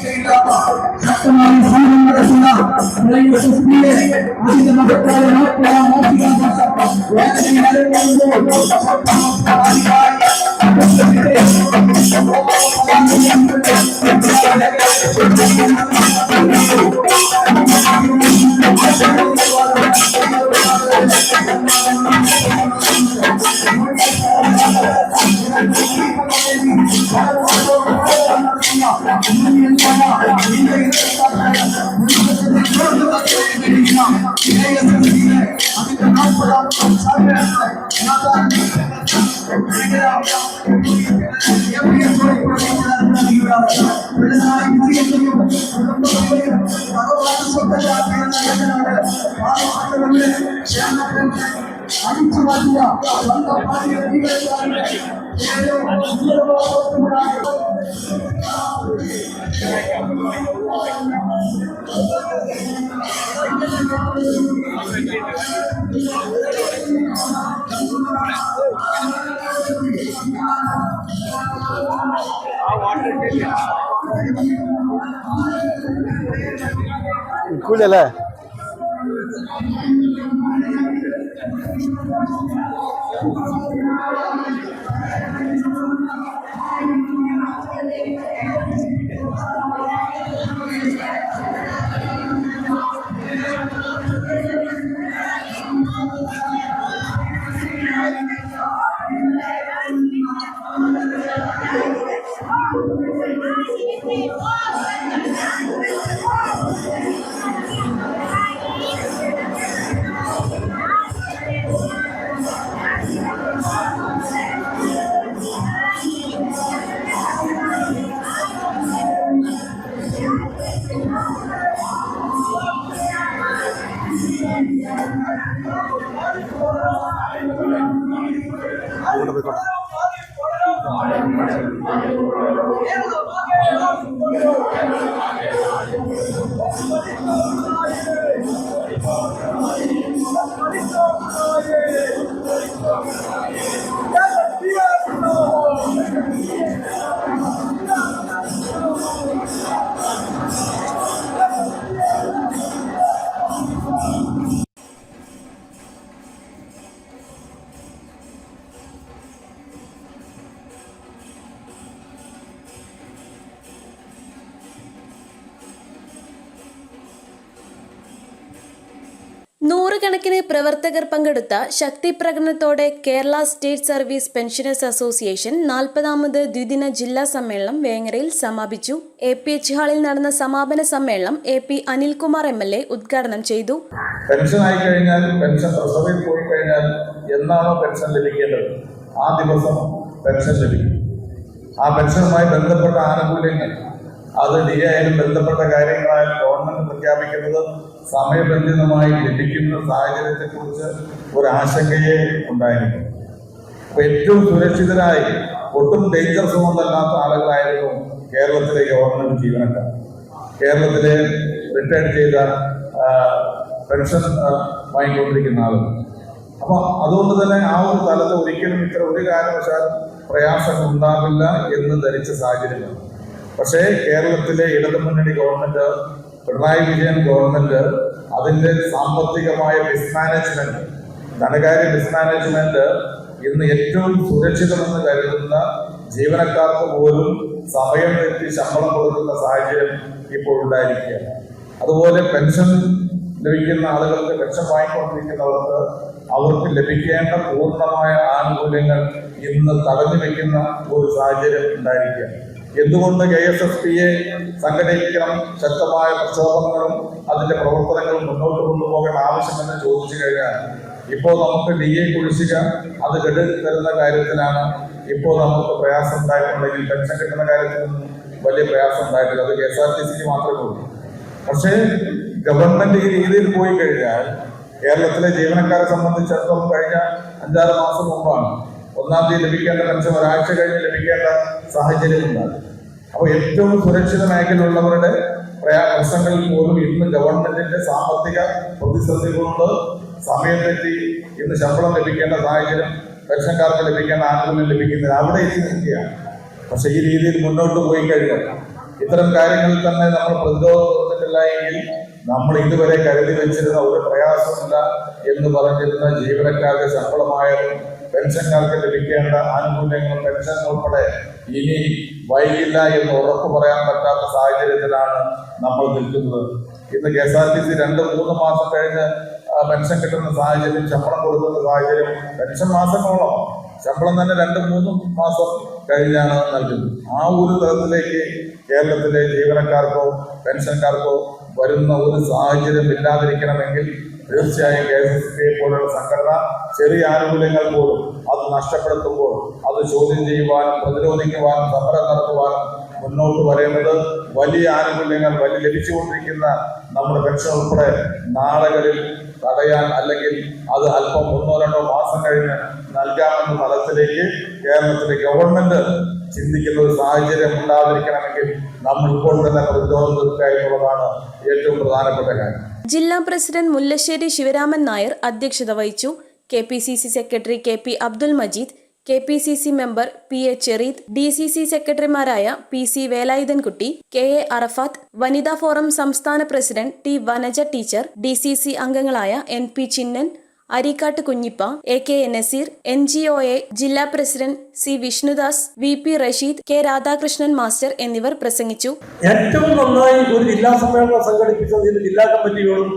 ശക്തമായി സമരം നടത്തുന്ന അതിന്റെ മഹത്തായ ഇക്കൂലല്ലേ? നൂറുകണക്കിന് പ്രവർത്തകർ പങ്കെടുത്ത ശക്തി പ്രകടനത്തോടെ Kerala state service pensioners association 40ാമത് ദ്വിദിന ജില്ലാ സമ്മേളനം വേങ്ങരയിൽ സമാപിച്ചു. APH ഹാളിൽ നടന്ന സമാപന സമ്മേളനം AP അനിൽകുമാർ MLA ഉദ്ഘാടനം ചെയ്തു. പെൻഷൻ ആയി കഴിഞ്ഞാൽ, പെൻഷൻ പ്രസവയിൽ പോയി കഴിഞ്ഞാൽ എന്നാണോ പെൻഷൻ ലഭിക്കേണ്ടത് ആ ദിവസം പെൻഷൻ ലഭിക്കും. ആ പെൻഷനുമായി ബന്ധപ്പെട്ട ആനുകൂല്യങ്ങൾ അത് DA ആയാലും ബന്ധപ്പെട്ട കാര്യങ്ങളായാലും ഗവൺമെന്റ് പ്രഖ്യാപിക്കുന്നത് സമയബന്ധിതമായി ലഭിക്കുന്ന സാഹചര്യത്തെക്കുറിച്ച് ഒരാശങ്കയെ ഉണ്ടായിരുന്നു. അപ്പൊ ഏറ്റവും സുരക്ഷിതരായി ഒട്ടും ഡേഞ്ചർ സോണിലല്ലാത്ത ആളുകളായിരുന്നു കേരളത്തിലെ ഗവൺമെന്റ് ജീവനക്കാർ, കേരളത്തിലെ റിട്ടയർ ചെയ്ത പെൻഷൻ വാങ്ങിക്കൊണ്ടിരിക്കുന്ന ആളുകൾ. അപ്പൊ അതുകൊണ്ട് തന്നെ ആ ഒരു തലത്തിൽ ഒരിക്കലും ഇത്ര ഒരു കാരണവശാലും പ്രയാസങ്ങൾ ഉണ്ടാവില്ല എന്ന് ധരിച്ച സാഹചര്യമാണ്. പക്ഷേ കേരളത്തിലെ ഇടതുമുന്നണി ഗവൺമെന്റ്, പിണറായി വിജയൻ ഗവൺമെന്റ് അതിന്റെ സാമ്പത്തികമായ മിസ്മാനേജ്മെന്റ്, ധനകാര്യ മിസ്മാനേജ്മെന്റ് ഇന്ന് ഏറ്റവും സുരക്ഷിതമെന്ന് കരുതുന്ന ജീവനക്കാർക്ക് പോലും സമയം തെറ്റി ശമ്പളം കൊടുക്കുന്ന സാഹചര്യം ഇപ്പോൾ ഉണ്ടായിരിക്കുകയാണ്. അതുപോലെ പെൻഷൻ ലഭിക്കുന്ന ആളുകൾക്ക്, പെൻഷൻ വാങ്ങിക്കൊണ്ടിരിക്കുന്നവർക്ക് അവർക്ക് ലഭിക്കേണ്ട പൂർണ്ണമായ ആനുകൂല്യങ്ങൾ ഇന്ന് തടഞ്ഞു വെക്കുന്ന ഒരു സാഹചര്യം ഉണ്ടായിരിക്കുകയാണ്. എന്തുകൊണ്ട് KSSPയെ സംഘടിപ്പിക്കണം, ശക്തമായ പ്രക്ഷോഭങ്ങളും അതിന്റെ പ്രവർത്തനങ്ങളും മുന്നോട്ട് കൊണ്ടുപോകാൻ ആവശ്യമെന്ന് ചോദിച്ചു കഴിഞ്ഞാൽ ഇപ്പോൾ നമുക്ക് DA കുടിശ്ശിക അത് തരുന്ന കാര്യത്തിലാണ് ഇപ്പോൾ നമുക്ക് പ്രയാസം ഉണ്ടായിട്ടുണ്ടെങ്കിൽ പെൻഷൻ കിട്ടുന്ന കാര്യത്തിൽ വലിയ പ്രയാസം ഉണ്ടായിട്ടില്ല. അത് KSRTCക്ക് മാത്രമേ ഉള്ളൂ. പക്ഷേ ഗവൺമെന്റ് ഈ രീതിയിൽ പോയി കഴിഞ്ഞാൽ കേരളത്തിലെ ജീവനക്കാരെ സംബന്ധിച്ചിടത്തോളം കഴിഞ്ഞ 5-6 മാസം മുമ്പാണ് 1-ാം തീയതി ലഭിക്കേണ്ട പെൻഷൻ ഒരാഴ്ച കഴിഞ്ഞ് ലഭിക്കേണ്ട സാഹചര്യം ഉണ്ടാകും. അപ്പോൾ ഏറ്റവും സുരക്ഷിത മേഖലയിലുള്ളവരുടെ പ്രശ്നങ്ങളിൽ പോലും ഇന്ന് ഗവൺമെന്റിന്റെ സാമ്പത്തിക പ്രതിസന്ധി കൊണ്ട് സമയം തെറ്റി ഇന്ന് ശമ്പളം ലഭിക്കേണ്ട സാഹചര്യം, പെൻഷൻകാർക്ക് ലഭിക്കേണ്ട ആനുകൂല്യം ലഭിക്കുന്നില്ല, അവിടെ എത്തി നിൽക്കുകയാണ്. പക്ഷെ ഈ രീതിയിൽ മുന്നോട്ട് പോയി കഴിഞ്ഞാൽ ഇത്തരം കാര്യങ്ങളിൽ തന്നെ നമ്മൾ പ്രതിരോധത്തില്ല എങ്കിൽ നമ്മൾ ഇതുവരെ കരുതി വെച്ചിരുന്ന ഒരു പ്രയാസമില്ല എന്ന് പറഞ്ഞിരുന്ന ജീവനക്കാരുടെ ശമ്പളമായാലും പെൻഷൻകാർക്ക് ലഭിക്കേണ്ട ആനുകൂല്യങ്ങളും പെൻഷൻ ഉൾപ്പെടെ ഇനി വൈകില്ല എന്ന് ഉറപ്പു പറയാൻ പറ്റാത്ത സാഹചര്യത്തിലാണ് നമ്മൾ നിൽക്കുന്നത്. ഇന്ന് KSRTC 2-3 മാസം കഴിഞ്ഞ് പെൻഷൻ കിട്ടുന്ന സാഹചര്യം, ശമ്പളം കൊടുക്കുന്ന സാഹചര്യം, പെൻഷൻ മാസങ്ങളോളം ശമ്പളം തന്നെ 2-3 മാസം കഴിഞ്ഞാണ് നൽകുന്നത്. ആ ഒരു തരത്തിലേക്ക് കേരളത്തിലെ ജീവനക്കാർക്കോ പെൻഷൻകാർക്കോ വരുന്ന ഒരു സാഹചര്യം ഇല്ലാതിരിക്കണമെങ്കിൽ തീർച്ചയായും KSSBയെ പോലുള്ള സംഘടന ചെറിയ ആനുകൂല്യങ്ങൾ പോലും അത് നഷ്ടപ്പെടുത്തുമ്പോൾ അത് ചോദ്യം ചെയ്യുവാനും പ്രതിരോധിക്കുവാനും സമരം നടത്തുവാനും മുന്നോട്ട് വരേണ്ടത് വലിയ ആനുകൂല്യങ്ങൾ ലഭിച്ചുകൊണ്ടിരിക്കുന്ന നമ്മുടെ പെൻഷൻ ഉൾപ്പെടെ നാളുകളിൽ തടയാൻ അല്ലെങ്കിൽ അത് അല്പം 1-2 മാസം കഴിഞ്ഞ് നൽകാമെന്ന തലത്തിലേക്ക് കേരളത്തിലെ ഗവൺമെന്റ് ചിന്തിക്കുന്ന ഒരു സാഹചര്യം ഉണ്ടാതിരിക്കണമെങ്കിൽ നമ്മൾ ഇപ്പോൾ തന്നെ പ്രതിരോധം തീർക്കുക എന്നുള്ളതാണ് ഏറ്റവും പ്രധാനപ്പെട്ട കാര്യം. ജില്ലാ പ്രസിഡന്റ് മുല്ലശ്ശേരി ശിവരാമൻ നായർ അധ്യക്ഷത വഹിച്ചു. KPCC secretary KP Abdul Majeed, KPCC member PA Chereed, DCC സെക്രട്ടറിമാരായ PC വേലായുധൻകുട്ടി, KA അറഫാത്ത്, വനിതാ ഫോറം സംസ്ഥാന president T Vanaja teacher, DCC അംഗങ്ങളായ NP Chinnan, Areekkat Kunjippa, AK Naseer, NGOA ജില്ലാ president C Vishnudas, VP Rasheed, K Radhakrishnan master എന്നിവർ പ്രസംഗിച്ചു. ഏറ്റവും നന്നായി ഒരു ജില്ലാ സമ്മേളനം സംഘടിപ്പിച്ചതിന് ജില്ലാ കമ്മിറ്റിയോടും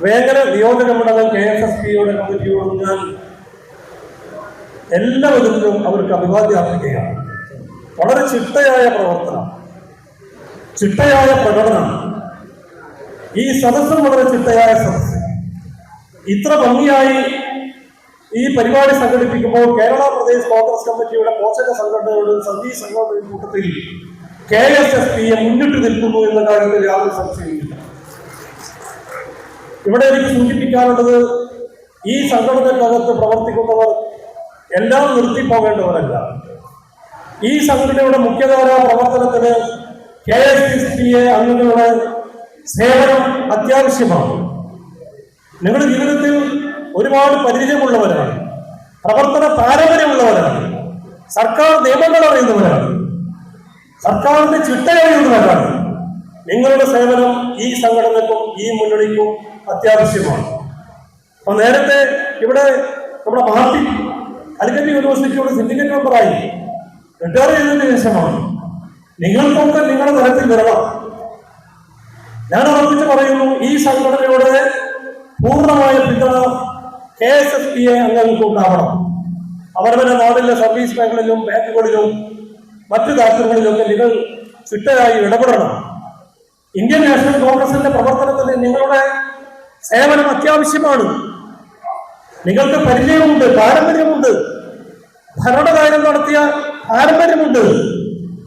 വേങ്ങര നിയോജക മണ്ഡലം KSSBയുടെ കമ്മിറ്റിയോടും ഞാൻ എല്ലാ വിധത്തിലും അവർക്ക് അഭിവാദ്യം അർപ്പിക്കുകയാണ്. വളരെ ചിട്ടയായ പ്രവർത്തനം, ചിട്ടയായ പ്രകടനം. ഈ സദസ്സും വളരെ ചിട്ടയായ സദസ്സ്. ഇത്ര ഭംഗിയായി ഈ പരിപാടി സംഘടിപ്പിക്കുമ്പോൾ കേരള പ്രദേശ് കോൺഗ്രസ് കമ്മിറ്റിയുടെ പോഷക സംഘടനയുടെ സന്ധി സംഘടനയുടെ കൂട്ടത്തിൽ KSSBയെ മുന്നിട്ട് നിൽക്കുന്നു എന്ന കാര്യത്തിൽ യാതൊരു സംശയമില്ല. ഇവിടെ എനിക്ക് സൂചിപ്പിക്കാനുള്ളത്, ഈ സംഘടനക്കകത്ത് പ്രവർത്തിക്കുന്നവർ എല്ലാം നിർത്തിപ്പോകേണ്ടവരല്ല. ഈ സംഘടനയുടെ മുഖ്യധാരാ പ്രവർത്തനത്തിന് KSSBയെ അംഗങ്ങളുടെ സേവനം അത്യാവശ്യമാണ്. നിങ്ങളുടെ ജീവിതത്തിൽ ഒരുപാട് പരിചയമുള്ളവരാണ്, പ്രവർത്തന പാരമ്പര്യമുള്ളവരാണ്, സർക്കാർ നിയമങ്ങൾ അറിയുന്നവരാണ്, സർക്കാരിന്റെ ചിട്ടയറിയുന്നവരാണ്. നിങ്ങളുടെ സേവനം ഈ സംഘടനക്കും ഈ മുന്നണിക്കും അത്യാവശ്യമാണ്. അപ്പൊ നേരത്തെ ഇവിടെ നമ്മുടെ പാർട്ടി കാലിക്കറ്റ് യൂണിവേഴ്സിറ്റിയുടെ സിൻഡിക്കേറ്റ് മെമ്പറായി റിട്ടയർ ചെയ്തതിനു ശേഷമാണ്. നിങ്ങൾക്കൊക്കെ നിങ്ങളുടെ തലത്തിൽ വരണം. ഞാൻ ഉറപ്പിച്ച് പറയുന്നു, ഈ സംഘടനയുടെ പൂർണ്ണമായ പിന്തുണ KSSBയെ അംഗങ്ങൾക്ക് ഉണ്ടാവണം. അവരവരുടെ നാടിലെ സർവീസ് മേഖലയിലും ബാങ്കുകളിലും മറ്റു കാര്യങ്ങളിലൊക്കെ നിങ്ങൾ ചിട്ടയായി ഇടപെടണം. ഇന്ത്യൻ നാഷണൽ കോൺഗ്രസിന്റെ പ്രവർത്തനത്തിന് നിങ്ങളുടെ സേവനം അത്യാവശ്യമാണ്. നിങ്ങൾക്ക് പരിചയമുണ്ട്, പാരമ്പര്യമുണ്ട്, ഭരണകാര്യം നടത്തിയ പാരമ്പര്യമുണ്ട്,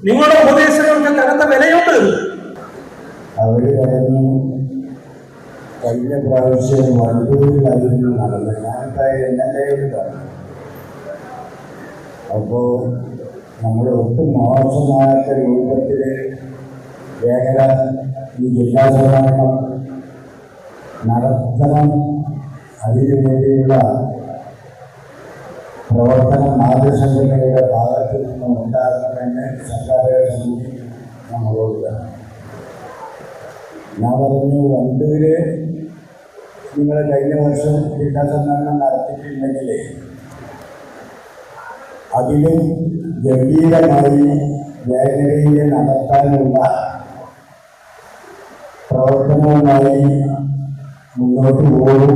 നിങ്ങളുടെ ഉപദേശങ്ങൾക്ക് കനത്ത വിലയുണ്ട്. അവര് പറഞ്ഞു കഴിഞ്ഞ പ്രാവശ്യം വണ്ടൂരിലായിരുന്നു നടന്നത്. ഞാനിപ്പോൾ NLA അപ്പോൾ നമ്മൾ ഒട്ടും മോശമാകാത്ത രൂപത്തിൽ വേഗത ഈ ജില്ലാ സമ്മേളനം നടത്തണം. അതിനു വേണ്ടിയുള്ള പ്രവർത്തനം മാതൃസംഘടനയുടെ ഭാഗത്തു നിന്നും ഉണ്ടാകണമെന്ന് സർക്കാരുകളെ സംബന്ധിച്ച് നമ്മളോട് ഞാൻ പറഞ്ഞു, വണ്ടൂര് നിങ്ങൾ കഴിഞ്ഞ വർഷം ജില്ലാ സമ്മേളനം നടത്തിയിട്ടുണ്ടെങ്കിൽ അതിലും ഗംഭീരമായി വേഗതയിൽ നടത്താനുള്ള പ്രവർത്തനവുമായി മുന്നോട്ട് പോകും.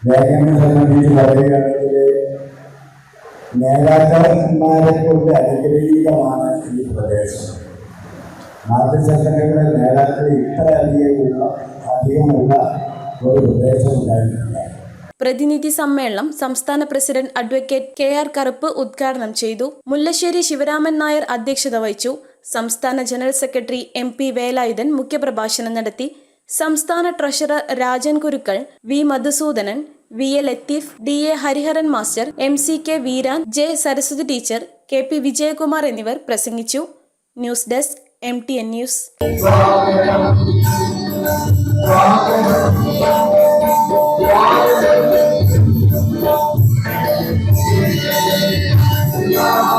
വേഗനെ സംബന്ധിച്ച് പറയുകയാണെങ്കിൽ നേതാക്കന്മാരെ കൊണ്ട് അനുഗ്രഹീതമാണ് ഈ പ്രദേശം. മാതൃസംഘടനയുടെ നേതാക്കൾ ഇത്ര അധികമുള്ള ഒരു പ്രദേശം ഉണ്ടായിട്ടില്ല. പ്രതിനിധി സമ്മേളനം സംസ്ഥാന പ്രസിഡന്റ് അഡ്വക്കേറ്റ് KR കറുപ്പ് ഉദ്ഘാടനം ചെയ്തു. മുല്ലശ്ശേരി ശിവരാമൻ നായർ അധ്യക്ഷത വഹിച്ചു. സംസ്ഥാന ജനറൽ സെക്രട്ടറി MP വേലായുധൻ മുഖ്യപ്രഭാഷണം നടത്തി. സംസ്ഥാന treasurer Rajan Kurukkal, V Madhusoodanan, VA Latheef, DA Hariharan master, MCK Veeran, J Saraswathi teacher, KP Vijayakumar എന്നിവർ പ്രസംഗിച്ചു. News desk MTN news. Yeah.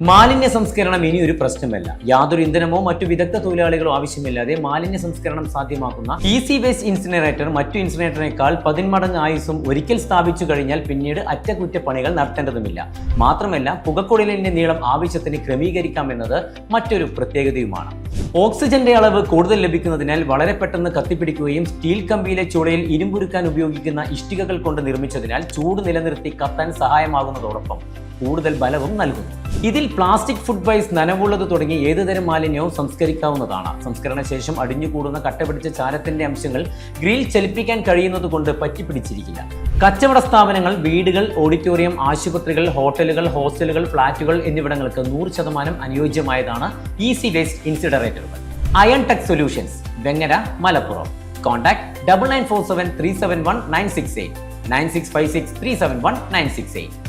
മാലിന്യ സംസ്കരണം ഇനി ഒരു പ്രശ്നമല്ല. യാതൊരു ഇന്ധനമോ മറ്റു വിദഗ്ധ തൊഴിലാളികളോ ആവശ്യമില്ലാതെ മാലിന്യ സംസ്കരണം സാധ്യമാക്കുന്ന ഈസി വേസ്റ്റ് ഇൻസിനറേറ്റർ മറ്റു ഇൻസിനറേറ്ററിനേക്കാൾ 10 മടങ്ങ് ആയുസ്സും ഒരിക്കൽ സ്ഥാപിച്ചു കഴിഞ്ഞാൽ പിന്നീട് അറ്റകുറ്റപ്പണികൾ നടത്തേണ്ടതുമില്ല. മാത്രമല്ല, പുകക്കുഴലിന്റെ നീളം ആവശ്യത്തിന് ക്രമീകരിക്കാമെന്നത് മറ്റൊരു പ്രത്യേകതയുമാണ്. ഓക്സിജന്റെ അളവ് കൂടുതൽ ലഭിക്കുന്നതിനാൽ വളരെ പെട്ടെന്ന് കത്തിപ്പിടിക്കുകയും സ്റ്റീൽ കമ്പിയിലെ ചുളയിൽ ഇരുമ്പുരുക്കാൻ ഉപയോഗിക്കുന്ന ഇഷ്ടികകൾ കൊണ്ട് നിർമ്മിച്ചതിനാൽ ചൂട് നിലനിർത്തി കത്താൻ സഹായമാകുന്നതോടൊപ്പം കൂടുതൽ ബലവും നൽകുന്നു. ഇതിൽ പ്ലാസ്റ്റിക്, ഫുഡ് വേസ്റ്റ്, നനവുള്ളത് തുടങ്ങി ഏതുതരം മാലിന്യവും സംസ്കരിക്കാവുന്നതാണ്. സംസ്കരണ ശേഷം അടിഞ്ഞുകൂടുന്ന കട്ടപിടിച്ച ചാരത്തിന്റെ അംശങ്ങൾ ഗ്രിൽ ചലിപ്പിക്കാൻ കഴിയുന്നത് കൊണ്ട് പറ്റിപ്പിടിച്ചിരിക്കില്ല. കച്ചവട സ്ഥാപനങ്ങൾ, വീടുകൾ, ഓഡിറ്റോറിയം, ആശുപത്രികൾ, ഹോട്ടലുകൾ, ഹോസ്റ്റലുകൾ, ഫ്ളാറ്റുകൾ എന്നിവിടങ്ങൾക്ക് 100% അനുയോജ്യമായതാണ് ഈസി വേസ്റ്റ് ഇൻസിനറേറ്ററുകൾ. Iron tech solutions, Vengara, Malappuram. Contact 9947 371 968 9656 371 968.